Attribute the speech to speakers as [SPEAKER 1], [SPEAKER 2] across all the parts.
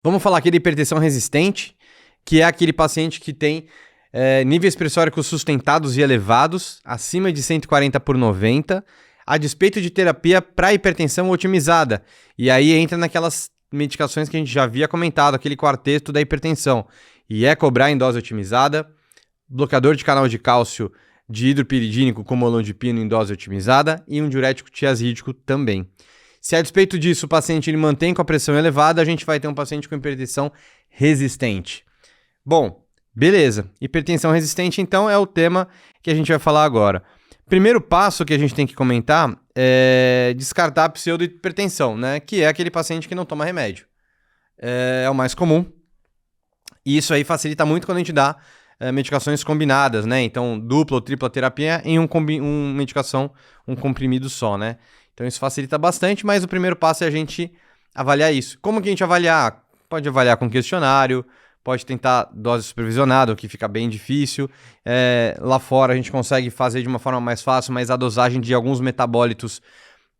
[SPEAKER 1] Vamos falar aqui da hipertensão resistente, que é aquele paciente que tem níveis pressóricos sustentados e elevados, acima de 140/90, a despeito de terapia para hipertensão otimizada. E aí entra naquelas medicações que a gente já havia comentado, aquele quarteto da hipertensão. Iecobra em dose otimizada, bloqueador de canal de cálcio de hidropiridínico como olanzapino em dose otimizada e um diurético tiazídico também. Se a despeito disso o paciente ele mantém com a pressão elevada, a gente vai ter um paciente com hipertensão resistente. Bom, beleza. Hipertensão resistente, então, é o tema que a gente vai falar agora. Primeiro passo que a gente tem que comentar é descartar a pseudohipertensão, né? Que é aquele paciente que não toma remédio. É o mais comum. E isso aí facilita muito quando a gente dá medicações combinadas, né? Então, dupla ou tripla terapia em um comprimido só, né? Então, isso facilita bastante, mas o primeiro passo é a gente avaliar isso. Como que a gente avaliar? Pode avaliar com questionário, pode tentar dose supervisionada, o que fica bem difícil. Lá fora a gente consegue fazer de uma forma mais fácil, mas a dosagem de alguns metabólitos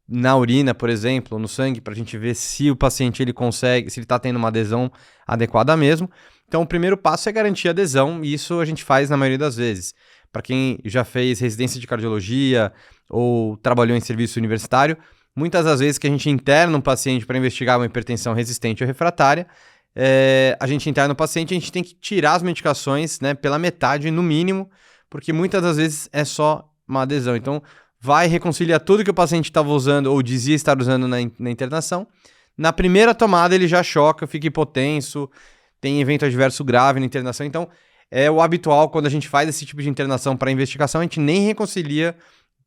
[SPEAKER 1] na urina, por exemplo, no sangue, para a gente ver se o paciente ele consegue, se ele está tendo uma adesão adequada mesmo. Então, o primeiro passo é garantir a adesão, e isso a gente faz na maioria das vezes. Para quem já fez residência de cardiologia ou trabalhou em serviço universitário, muitas das vezes que a gente interna um paciente para investigar uma hipertensão resistente ou refratária, a gente interna o paciente, a gente tem que tirar as medicações, né, pela metade no mínimo, porque muitas das vezes é só uma adesão. Então, vai reconciliar tudo que o paciente estava usando ou dizia estar usando na internação. Na primeira tomada ele já choca, fica hipotenso, tem evento adverso grave na internação. Então, é o habitual quando a gente faz esse tipo de internação para investigação, a gente nem reconcilia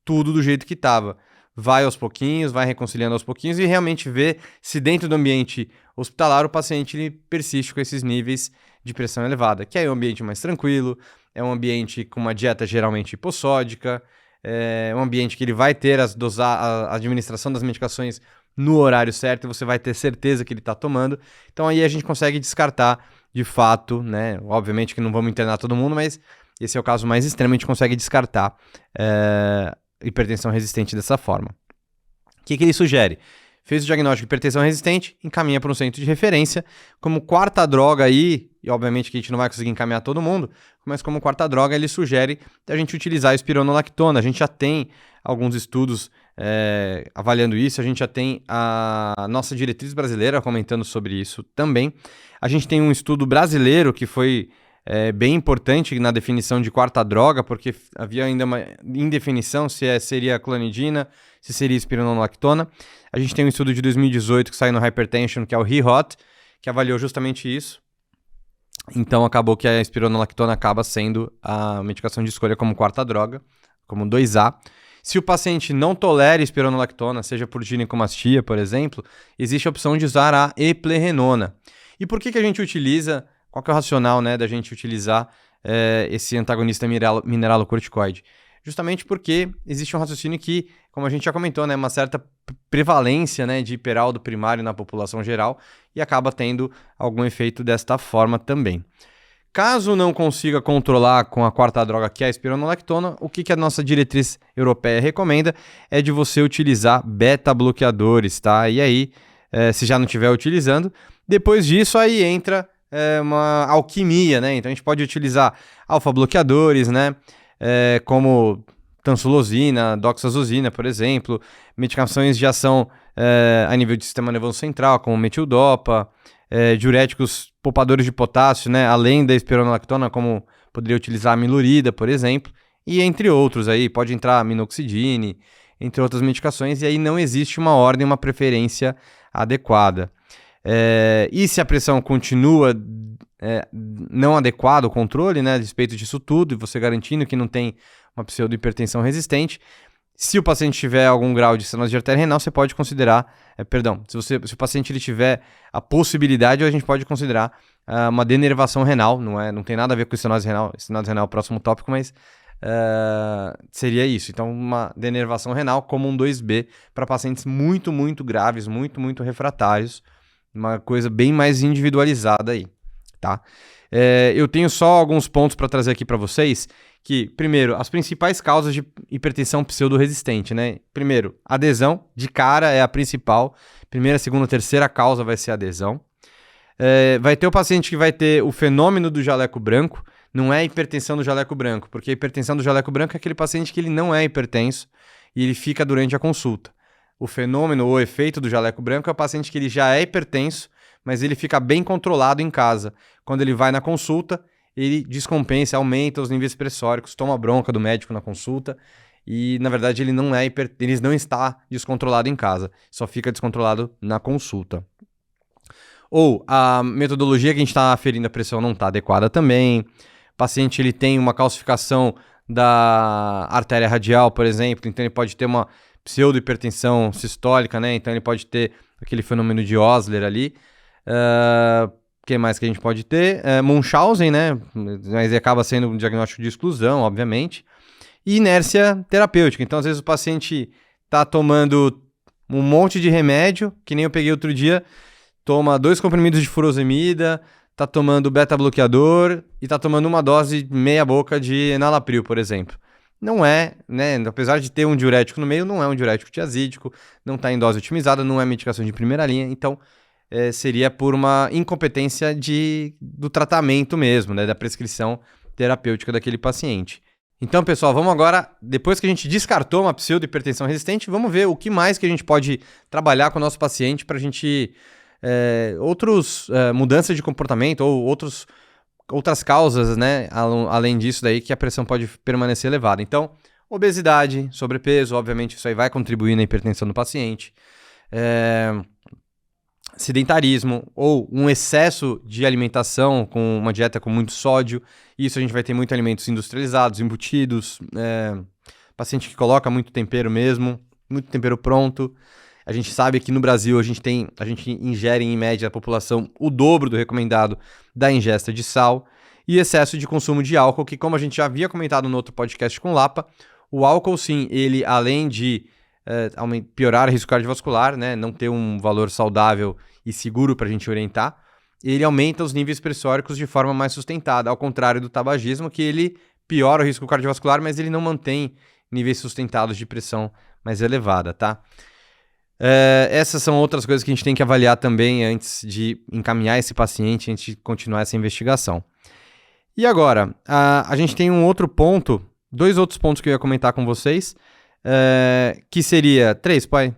[SPEAKER 1] tudo do jeito que estava. Vai aos pouquinhos, vai reconciliando aos pouquinhos e realmente vê se dentro do ambiente hospitalar o paciente ele persiste com esses níveis de pressão elevada, que é um ambiente mais tranquilo, é um ambiente com uma dieta geralmente hipossódica, é um ambiente que ele vai ter a administração das medicações no horário certo e você vai ter certeza que ele está tomando. Então aí a gente consegue descartar de fato, né? Obviamente que não vamos internar todo mundo, mas esse é o caso mais extremo, a gente consegue descartar hipertensão resistente dessa forma. O que ele sugere? Fez o diagnóstico de hipertensão resistente, encaminha para um centro de referência. Como quarta droga aí, e obviamente que a gente não vai conseguir encaminhar todo mundo, mas como quarta droga ele sugere a gente utilizar a espironolactona. A gente já tem alguns estudos avaliando isso, a gente já tem a nossa diretriz brasileira comentando sobre isso também. A gente tem um estudo brasileiro que foi bem importante na definição de quarta droga, porque havia ainda uma indefinição se seria clonidina, se seria espironolactona. A gente tem um estudo de 2018 que saiu no Hypertension, que é o REHOT, que avaliou justamente isso. Então acabou que a espironolactona acaba sendo a medicação de escolha como quarta droga, como 2A. Se o paciente não tolera espironolactona, seja por ginecomastia, por exemplo, existe a opção de usar a eplerenona. E por que a gente utiliza, qual que é o racional, né, da gente utilizar esse antagonista mineralocorticoide? Justamente porque existe um raciocínio que, como a gente já comentou, né, uma certa prevalência, né, de hiperaldo primário na população geral e acaba tendo algum efeito desta forma também. Caso não consiga controlar com a quarta droga, que é a espironolactona, o que a nossa diretriz europeia recomenda é de você utilizar beta-bloqueadores, tá? E aí, se já não estiver utilizando, depois disso aí entra uma alquimia, né? Então a gente pode utilizar alfa-bloqueadores, né? Como tansulosina, doxazosina, por exemplo, medicações de ação a nível de sistema nervoso central, como metildopa, diuréticos poupadores de potássio, né, além da espironolactona, como poderia utilizar a milurida, por exemplo, e entre outros aí, pode entrar a minoxidine, entre outras medicações, e aí não existe uma ordem, uma preferência adequada. E se a pressão continua não adequada, o controle, né, a respeito disso tudo, e você garantindo que não tem uma pseudohipertensão resistente, se o paciente tiver algum grau de estenose de artéria renal, você pode considerar, se o paciente ele tiver a possibilidade, a gente pode considerar uma denervação renal, não tem nada a ver com estenose renal é o próximo tópico, mas seria isso. Então, uma denervação renal como um 2B para pacientes muito, muito graves, muito, muito refratários, uma coisa bem mais individualizada aí, tá? Eu tenho só alguns pontos para trazer aqui para vocês, que, primeiro, as principais causas de hipertensão pseudo-resistente, né? Primeiro, adesão, de cara é a principal. Primeira, segunda, terceira causa vai ser adesão. Vai ter o paciente que vai ter o fenômeno do jaleco branco, não é a hipertensão do jaleco branco, porque a hipertensão do jaleco branco é aquele paciente que ele não é hipertenso e ele fica durante a consulta. O fenômeno ou efeito do jaleco branco é o paciente que ele já é hipertenso, mas ele fica bem controlado em casa. Quando ele vai na consulta, ele descompensa, aumenta os níveis pressóricos, toma bronca do médico na consulta e, na verdade, ele não está descontrolado em casa, só fica descontrolado na consulta. Ou a metodologia que a gente está aferindo a pressão não está adequada também. O paciente ele tem uma calcificação da artéria radial, por exemplo, então ele pode ter uma pseudohipertensão sistólica, né? Então ele pode ter aquele fenômeno de Osler ali. O que mais que a gente pode ter? Munchausen, né? Mas acaba sendo um diagnóstico de exclusão, obviamente. E inércia terapêutica. Então, às vezes, o paciente está tomando um monte de remédio, que nem eu peguei outro dia, toma 2 comprimidos de furosemida, tá tomando beta-bloqueador e tá tomando uma dose meia boca de enalapril, por exemplo. Não é, né? Apesar de ter um diurético no meio, não é um diurético tiazídico, não está em dose otimizada, não é medicação de primeira linha, então seria por uma incompetência do tratamento mesmo, né? Da prescrição terapêutica daquele paciente. Então, pessoal, vamos agora, depois que a gente descartou uma pseudo-hipertensão resistente, vamos ver o que mais que a gente pode trabalhar com o nosso paciente para a gente... mudanças de comportamento ou outras causas, né, além disso daí, que a pressão pode permanecer elevada. Então, obesidade, sobrepeso, obviamente isso aí vai contribuir na hipertensão do paciente. Sedentarismo ou um excesso de alimentação com uma dieta com muito sódio. Isso a gente vai ter muito alimentos industrializados, embutidos, paciente que coloca muito tempero mesmo, muito tempero pronto. A gente sabe que no Brasil a gente ingere em média a população o dobro do recomendado da ingesta de sal e excesso de consumo de álcool, que como a gente já havia comentado no outro podcast com o Lapa, o álcool sim, ele além de piorar o risco cardiovascular, né, não ter um valor saudável e seguro para a gente orientar, ele aumenta os níveis pressóricos de forma mais sustentada, ao contrário do tabagismo, que ele piora o risco cardiovascular, mas ele não mantém níveis sustentados de pressão mais elevada, tá? Essas são outras coisas que a gente tem que avaliar também antes de encaminhar esse paciente, antes de continuar essa investigação. E agora, a gente tem dois outros pontos que eu ia comentar com vocês, que seria... 3, pai.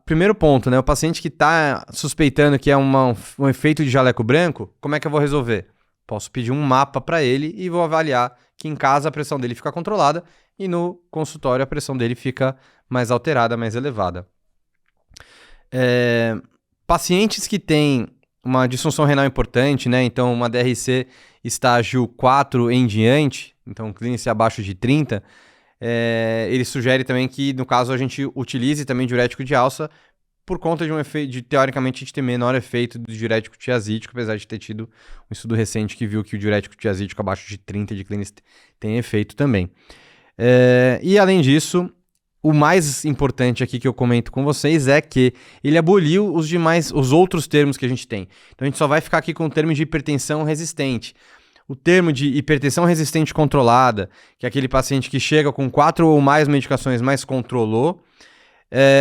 [SPEAKER 1] Primeiro ponto, né? O paciente que está suspeitando que é um efeito de jaleco branco, como é que eu vou resolver? Posso pedir um mapa para ele e vou avaliar que em casa a pressão dele fica controlada e no consultório a pressão dele fica mais alterada, mais elevada. Pacientes que têm uma disfunção renal importante, né? Então uma DRC estágio 4 em diante, então clínice abaixo de 30, ele sugere também que, no caso, a gente utilize também diurético de alça por conta de um efeito, teoricamente, a gente ter menor efeito do diurético tiazídico, apesar de ter tido um estudo recente que viu que o diurético tiazídico abaixo de 30 de clínice tem efeito também. E, além disso, o mais importante aqui que eu comento com vocês é que ele aboliu os outros termos que a gente tem. Então, a gente só vai ficar aqui com o termo de hipertensão resistente. O termo de hipertensão resistente controlada, que é aquele paciente que chega com 4 ou mais medicações, mas controlou.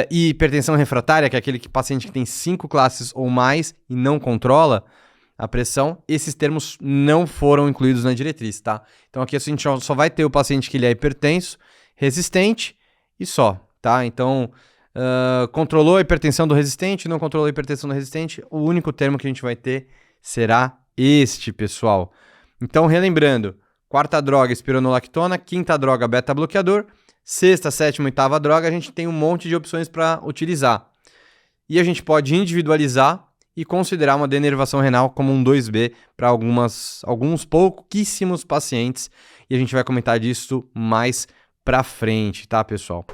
[SPEAKER 1] E hipertensão refratária, que é aquele paciente que tem 5 classes ou mais e não controla a pressão. Esses termos não foram incluídos na diretriz, tá? Então aqui a gente só vai ter o paciente que ele é hipertenso, resistente e só, tá? Então, controlou a hipertensão do resistente, não controlou a hipertensão do resistente, o único termo que a gente vai ter será este, pessoal. Então, relembrando, 4ª droga, espironolactona, 5ª droga, beta-bloqueador, 6ª, 7ª, 8ª droga, a gente tem um monte de opções para utilizar. E a gente pode individualizar e considerar uma denervação renal como um 2B para alguns pouquíssimos pacientes. E a gente vai comentar disso mais pra frente, tá, pessoal?